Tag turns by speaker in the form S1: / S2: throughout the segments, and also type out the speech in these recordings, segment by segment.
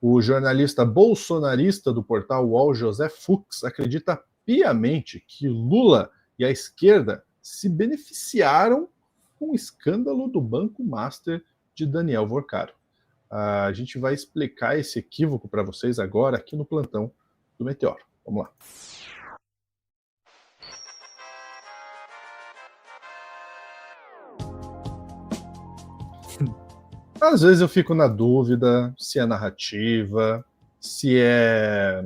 S1: O jornalista bolsonarista do portal UOL, José Fux, acredita piamente que Lula e a esquerda se beneficiaram com o escândalo do Banco Master de Daniel Vorcaro. A gente vai explicar esse equívoco para vocês agora aqui no plantão do Meteoro. Vamos lá. Às vezes eu fico na dúvida se é narrativa, se é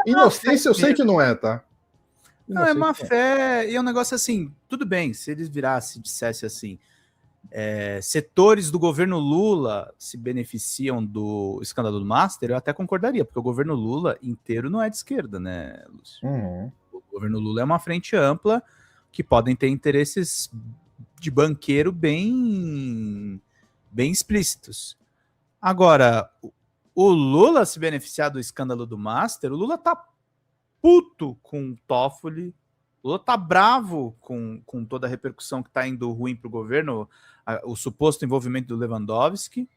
S1: inocência. Eu sei que não é, tá?
S2: Não, é má fé e é um negócio assim, tudo bem, se eles virassem e dissessem assim, setores do governo Lula se beneficiam do escândalo do Master, eu até concordaria, porque o governo Lula inteiro não é de esquerda, né, Lúcio?
S1: Uhum.
S2: O governo Lula é uma frente ampla que podem ter interesses de banqueiro bem explícitos. Agora, o Lula se beneficiar do escândalo do Master, o Lula tá puto com o Toffoli, o Lula tá bravo com toda a repercussão que tá indo ruim pro governo, o suposto envolvimento do Lewandowski.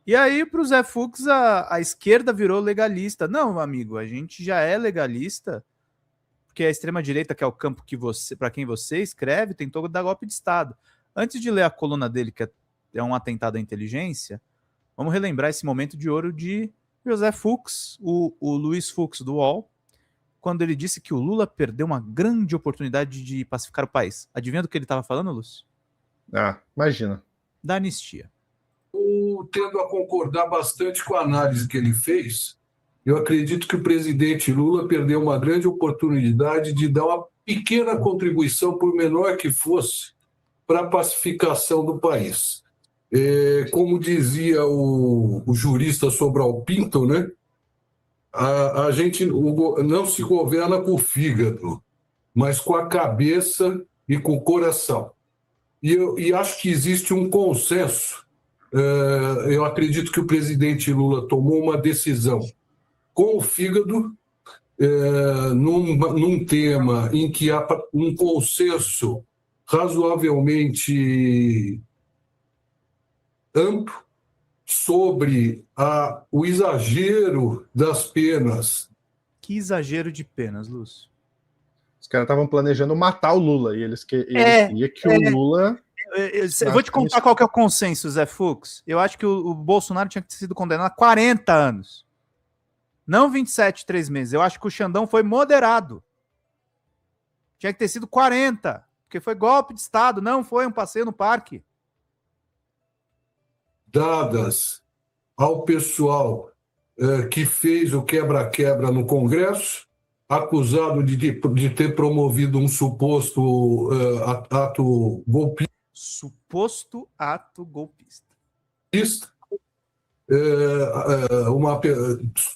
S2: E aí, pro Zé Fux, a esquerda virou legalista. Não, amigo, a gente já é legalista, porque a extrema-direita, que é o campo que para quem você escreve, tentou dar golpe de Estado. Antes de ler a coluna dele, que é um atentado à inteligência, vamos relembrar esse momento de ouro de José Fux, o Luiz Fux do UOL, quando ele disse que o Lula perdeu uma grande oportunidade de pacificar o país. Adivinha do que ele estava falando, Lúcio?
S1: Ah, imagina.
S2: Da anistia.
S3: Eu tendo a concordar bastante com a análise que ele fez. Eu acredito que o presidente Lula perdeu uma grande oportunidade de dar uma pequena contribuição, por menor que fosse, para a pacificação do país. Como dizia o jurista Sobral Pinto, né? A gente não se governa com o fígado, mas com a cabeça e com o coração. E acho que existe um consenso. Eu acredito que o presidente Lula tomou uma decisão com o fígado, num tema em que há um consenso razoavelmente amplo sobre o exagero das penas.
S2: Que exagero de penas, Lúcio?
S1: Os caras estavam planejando matar o Lula e eles queriam que o Lula...
S2: Eu vou te contar qual que é o consenso, Zé Fux. Eu acho que o Bolsonaro tinha sido condenado a 40 anos. Não 27, 3 meses. Eu acho que o Xandão foi moderado. Tinha que ter sido 40, porque foi golpe de Estado, não foi um passeio no parque.
S3: Dadas ao pessoal que fez o quebra-quebra no Congresso, acusado de ter promovido um suposto ato golpista.
S2: Suposto ato golpista.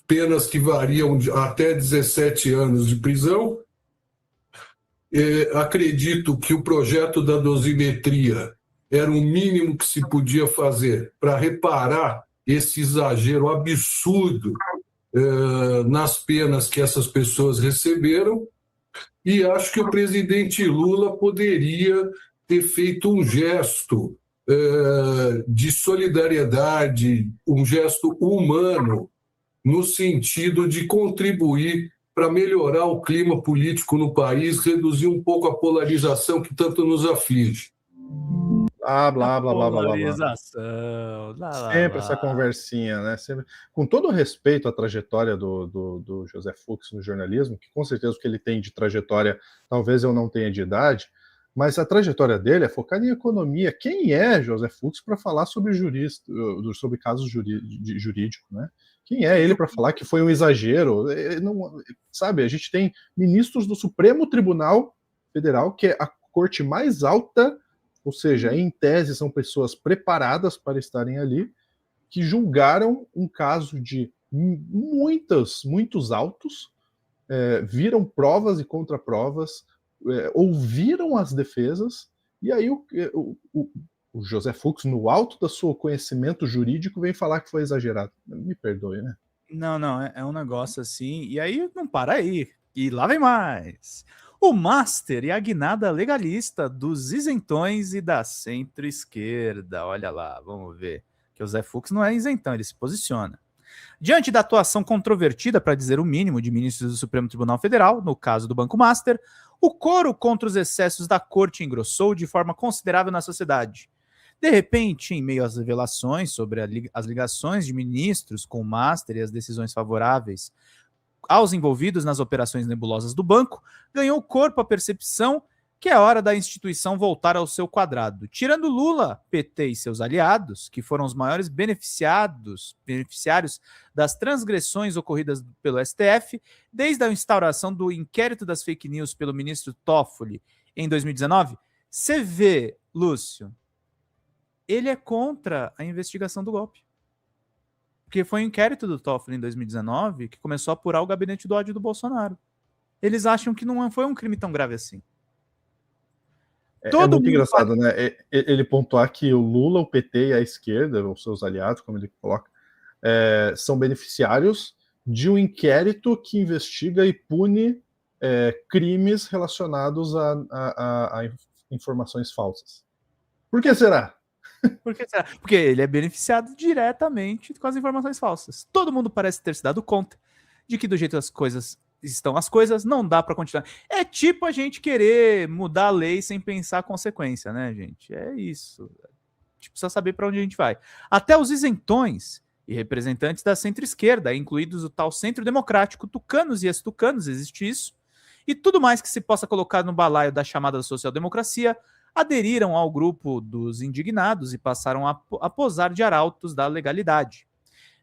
S3: Penas que variam até 17 anos de prisão. Acredito que o projeto da dosimetria era o mínimo que se podia fazer para reparar esse exagero absurdo nas penas que essas pessoas receberam, e acho que o presidente Lula poderia ter feito um gesto de solidariedade, um gesto humano, no sentido de contribuir para melhorar o clima político no país, reduzir um pouco a polarização que tanto nos aflige.
S1: Blá, blá, blá, blá, blá, blá.
S2: Sempre
S1: essa conversinha, né? Sempre... Com todo respeito à trajetória do José Fux no jornalismo, que com certeza o que ele tem de trajetória, talvez eu não tenha de idade, mas a trajetória dele é focada em economia. Quem é José Fux para falar sobre sobre casos jurídicos, né? Quem é ele para falar que foi um exagero? Não, sabe, a gente tem ministros do Supremo Tribunal Federal, que é a corte mais alta, ou seja, em tese são pessoas preparadas para estarem ali, que julgaram um caso de muitos autos, viram provas e contraprovas, ouviram as defesas, e aí o José Fux, no alto do seu conhecimento jurídico, vem falar que foi exagerado. Me perdoe, né?
S2: Não, é um negócio assim, e aí não para aí, e lá vem mais. O Master e a guinada legalista dos isentões e da centro-esquerda. Olha lá, vamos ver. que o Zé Fux não é isentão, ele se posiciona. Diante da atuação controvertida, para dizer o mínimo, de ministros do Supremo Tribunal Federal, no caso do Banco Master, o coro contra os excessos da corte engrossou de forma considerável na sociedade. De repente, em meio às revelações sobre as ligações de ministros com o Master e as decisões favoráveis aos envolvidos nas operações nebulosas do banco, ganhou corpo a percepção que é hora da instituição voltar ao seu quadrado. Tirando Lula, PT e seus aliados, que foram os maiores beneficiários das transgressões ocorridas pelo STF, desde a instauração do inquérito das fake news pelo ministro Toffoli em 2019, você vê, Lúcio, ele é contra a investigação do golpe. Porque foi o inquérito do Toffoli em 2019 que começou a apurar o gabinete do ódio do Bolsonaro. Eles acham que não foi um crime tão grave assim.
S1: É muito engraçado, né? Ele pontuar que o Lula, o PT e a esquerda, os seus aliados, como ele coloca, são beneficiários de um inquérito que investiga e pune crimes relacionados a informações falsas. Por que será?
S2: Por que será? Porque ele é beneficiado diretamente com as informações falsas. Todo mundo parece ter se dado conta de que do jeito as coisas estão as coisas, não dá para continuar. É tipo a gente querer mudar a lei sem pensar a consequência, né, gente? É isso. A gente precisa saber para onde a gente vai. Até os isentões e representantes da centro-esquerda, incluídos o tal centro democrático, tucanos e ex-tucanos, existe isso, e tudo mais que se possa colocar no balaio da chamada social-democracia, aderiram ao grupo dos indignados e passaram a posar de arautos da legalidade.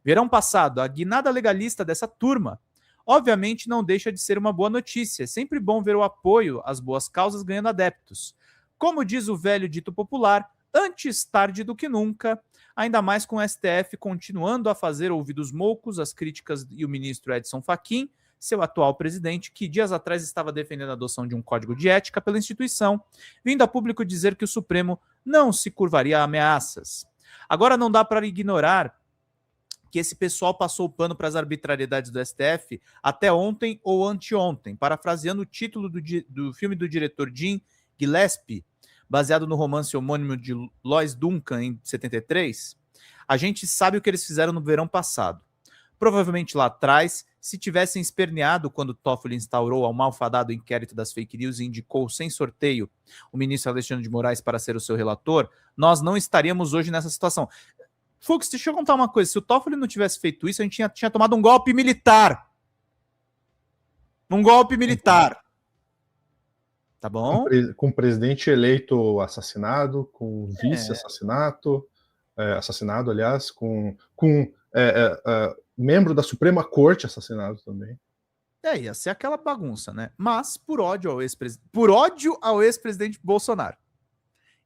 S2: Verão passado, a guinada legalista dessa turma obviamente não deixa de ser uma boa notícia. É sempre bom ver o apoio às boas causas ganhando adeptos. Como diz o velho dito popular, antes tarde do que nunca, ainda mais com o STF continuando a fazer ouvidos moucos às críticas e o ministro Edson Fachin, seu atual presidente, que dias atrás estava defendendo a adoção de um código de ética pela instituição, vindo a público dizer que o Supremo não se curvaria a ameaças. Agora não dá para ignorar que esse pessoal passou o pano para as arbitrariedades do STF até ontem ou anteontem, parafraseando o título do filme do diretor Jim Gillespie, baseado no romance homônimo de Lois Duncan, em 73, a gente sabe o que eles fizeram no verão passado. Provavelmente lá atrás, se tivessem esperneado quando Toffoli instaurou ao malfadado inquérito das fake news e indicou sem sorteio o ministro Alexandre de Moraes para ser o seu relator, nós não estaríamos hoje nessa situação. Fux, deixa eu contar uma coisa. Se o Toffoli não tivesse feito isso, a gente tinha tomado um golpe militar. Um golpe militar. Tá bom?
S1: Com o presidente eleito assassinado, com vice-assassinato, assassinado, aliás, com membro da Suprema Corte assassinado também.
S2: Ia ser aquela bagunça, né? Mas por ódio ao ex-presidente Bolsonaro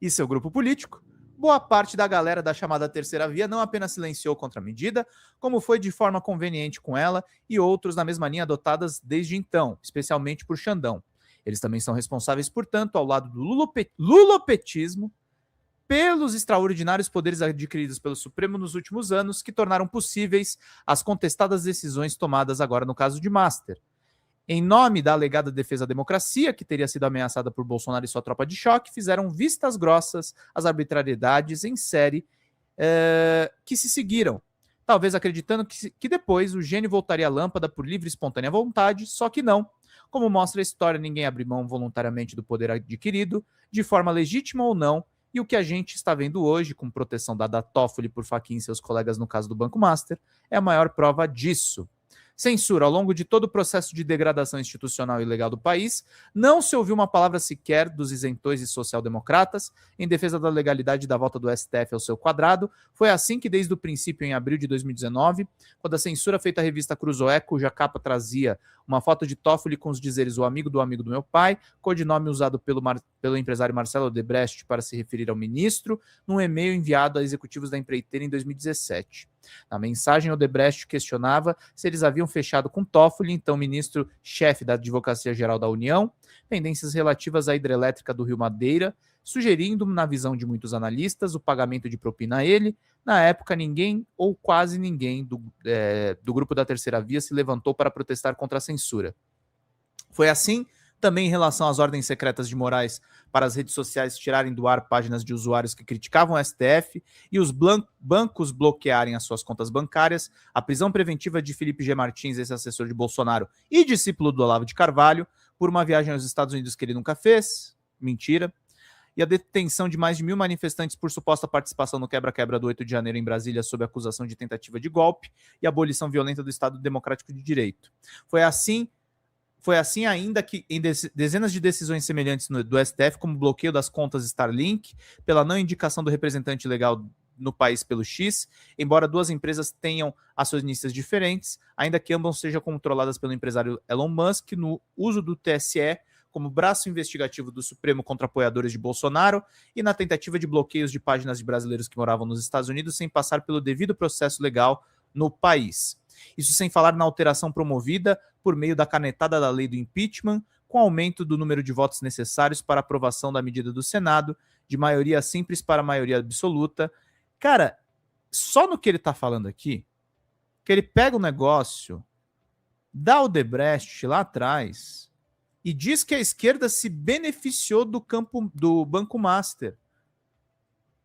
S2: e seu grupo político, boa parte da galera da chamada terceira via não apenas silenciou contra a medida, como foi de forma conveniente com ela e outros na mesma linha adotadas desde então, especialmente por Xandão. Eles também são responsáveis, portanto, ao lado do lulopetismo, pelos extraordinários poderes adquiridos pelo Supremo nos últimos anos, que tornaram possíveis as contestadas decisões tomadas agora no caso de Master. Em nome da alegada defesa da democracia, que teria sido ameaçada por Bolsonaro e sua tropa de choque, fizeram vistas grossas às arbitrariedades em série que se seguiram, talvez acreditando que depois o gênio voltaria à lâmpada por livre e espontânea vontade, só que não. Como mostra a história, ninguém abre mão voluntariamente do poder adquirido, de forma legítima ou não, e o que a gente está vendo hoje, com proteção dada a Toffoli por Fachin e seus colegas no caso do Banco Master, é a maior prova disso. Censura. Ao longo de todo o processo de degradação institucional e legal do país, não se ouviu uma palavra sequer dos isentões e social-democratas em defesa da legalidade da volta do STF ao seu quadrado. Foi assim que, desde o princípio, em abril de 2019, quando a censura feita à revista Cruzoé, cuja capa trazia uma foto de Toffoli com os dizeres "o amigo do meu pai", codinome usado pelo empresário Marcelo Odebrecht para se referir ao ministro, num e-mail enviado a executivos da empreiteira em 2017. Na mensagem, Odebrecht questionava se eles haviam fechado com Toffoli, então ministro-chefe da Advocacia Geral da União, pendências relativas à hidrelétrica do Rio Madeira, sugerindo, na visão de muitos analistas, o pagamento de propina a ele. Na época, ninguém ou quase ninguém do grupo da terceira via se levantou para protestar contra a censura. Foi assim também em relação às ordens secretas de Moraes para as redes sociais tirarem do ar páginas de usuários que criticavam o STF e os bancos bloquearem as suas contas bancárias, a prisão preventiva de Felipe G. Martins, ex-assessor de Bolsonaro e discípulo do Olavo de Carvalho, por uma viagem aos Estados Unidos que ele nunca fez, mentira, e a detenção de mais de 1.000 manifestantes por suposta participação no quebra-quebra do 8 de janeiro em Brasília sob acusação de tentativa de golpe e abolição violenta do Estado Democrático de Direito. Foi assim ainda que em dezenas de decisões semelhantes do STF, como o bloqueio das contas Starlink, pela não indicação do representante legal no país pelo X, embora duas empresas tenham acionistas diferentes, ainda que ambas sejam controladas pelo empresário Elon Musk, no uso do TSE como braço investigativo do Supremo contra apoiadores de Bolsonaro e na tentativa de bloqueios de páginas de brasileiros que moravam nos Estados Unidos sem passar pelo devido processo legal no país. Isso sem falar na alteração promovida por meio da canetada da lei do impeachment, com aumento do número de votos necessários para aprovação da medida do Senado, de maioria simples para maioria absoluta. Cara, só no que ele tá falando aqui, que ele pega o negócio da Odebrecht lá atrás e diz que a esquerda se beneficiou do Banco Master.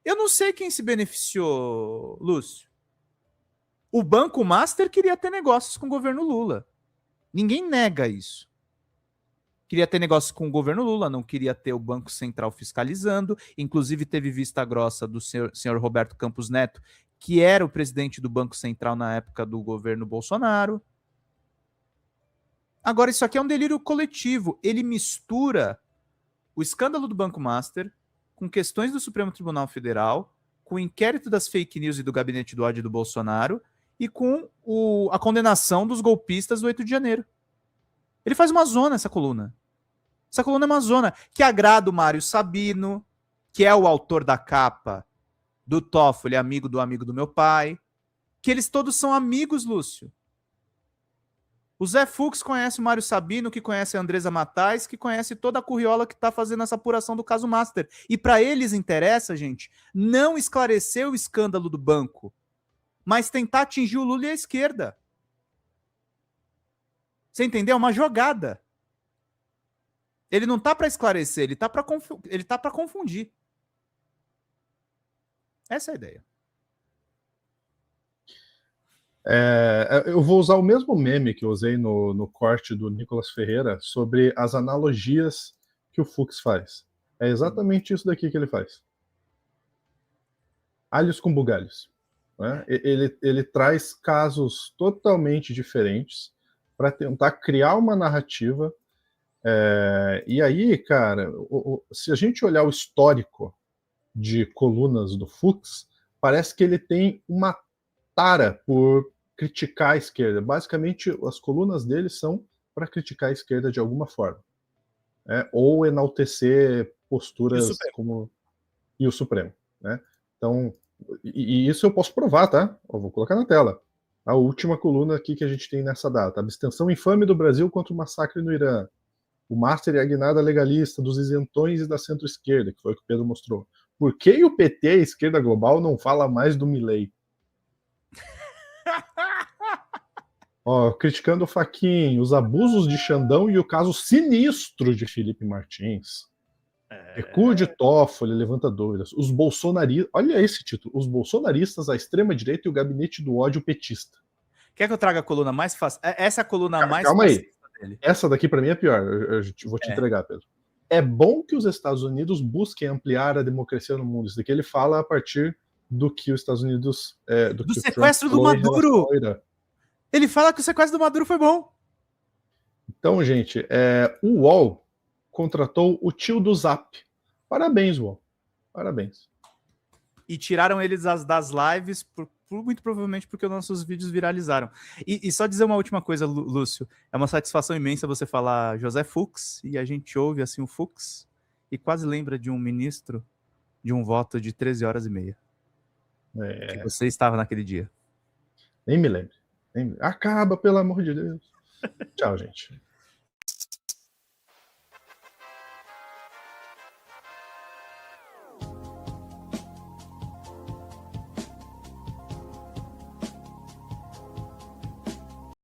S2: Eu não sei quem se beneficiou, Lúcio. O Banco Master queria ter negócios com o governo Lula. Ninguém nega isso. Queria ter negócios com o governo Lula, não queria ter o Banco Central fiscalizando. Inclusive teve vista grossa do senhor Roberto Campos Neto, que era o presidente do Banco Central na época do governo Bolsonaro. Agora, isso aqui é um delírio coletivo. Ele mistura o escândalo do Banco Master com questões do Supremo Tribunal Federal, com o inquérito das fake news e do gabinete do ódio do Bolsonaro e com a condenação dos golpistas do 8 de janeiro. Ele faz uma zona, essa coluna. Essa coluna é uma zona que agrada o Mário Sabino, que é o autor da capa do Toffoli, amigo do meu pai, que eles todos são amigos, Lúcio. O Zé Fux conhece o Mário Sabino, que conhece a Andresa Matais, que conhece toda a curriola que está fazendo essa apuração do caso Master. E para eles interessa, gente, não esclarecer o escândalo do banco, mas tentar atingir o Lula e a esquerda. Você entendeu? É uma jogada. Ele não tá para esclarecer, ele tá para confundir. Essa é a ideia.
S1: Eu vou usar o mesmo meme que eu usei no corte do Nicolas Ferreira sobre as analogias que o Fux faz. É exatamente isso daqui que ele faz. Alhos com bugalhos. Né? Ele traz casos totalmente diferentes para tentar criar uma narrativa. E aí, cara, se a gente olhar o histórico de colunas do Fux, parece que ele tem uma tara por criticar a esquerda. Basicamente, as colunas dele são para criticar a esquerda de alguma forma. Ou enaltecer posturas como... E o Supremo. Né? Então, e isso eu posso provar, tá? Eu vou colocar na tela. A última coluna aqui que a gente tem nessa data. Abstenção infame do Brasil contra o massacre no Irã. O Master e a guinada legalista dos isentões e da centro-esquerda, que foi o que o Pedro mostrou. Por que o PT, a esquerda global, não fala mais do Milei? Criticando o Fachin, os abusos de Xandão e o caso sinistro de Felipe Martins. Recuo de Toffoli, levanta dúvidas. Os bolsonaristas... Olha esse título. Os bolsonaristas, a extrema-direita e o gabinete do ódio petista.
S2: Quer que eu traga a coluna mais fácil? Essa é a coluna mais
S1: calma
S2: fácil
S1: dele. Essa daqui para mim é pior. Eu vou te entregar, Pedro. É bom que os Estados Unidos busquem ampliar a democracia no mundo. Isso daqui ele fala a partir do que os Estados Unidos...
S2: do sequestro do Maduro! Ele fala que o sequestro do Maduro foi bom.
S1: Então, gente, o UOL contratou o tio do Zap. Parabéns, UOL. Parabéns.
S2: E tiraram eles das lives, muito provavelmente porque os nossos vídeos viralizaram. E só dizer uma última coisa, Lúcio. É uma satisfação imensa você falar José Fux, e a gente ouve assim o Fux, e quase lembra de um ministro de um voto de 13h30. Que você estava naquele dia.
S1: Nem me lembro. Acaba, pelo amor de Deus. Tchau, gente.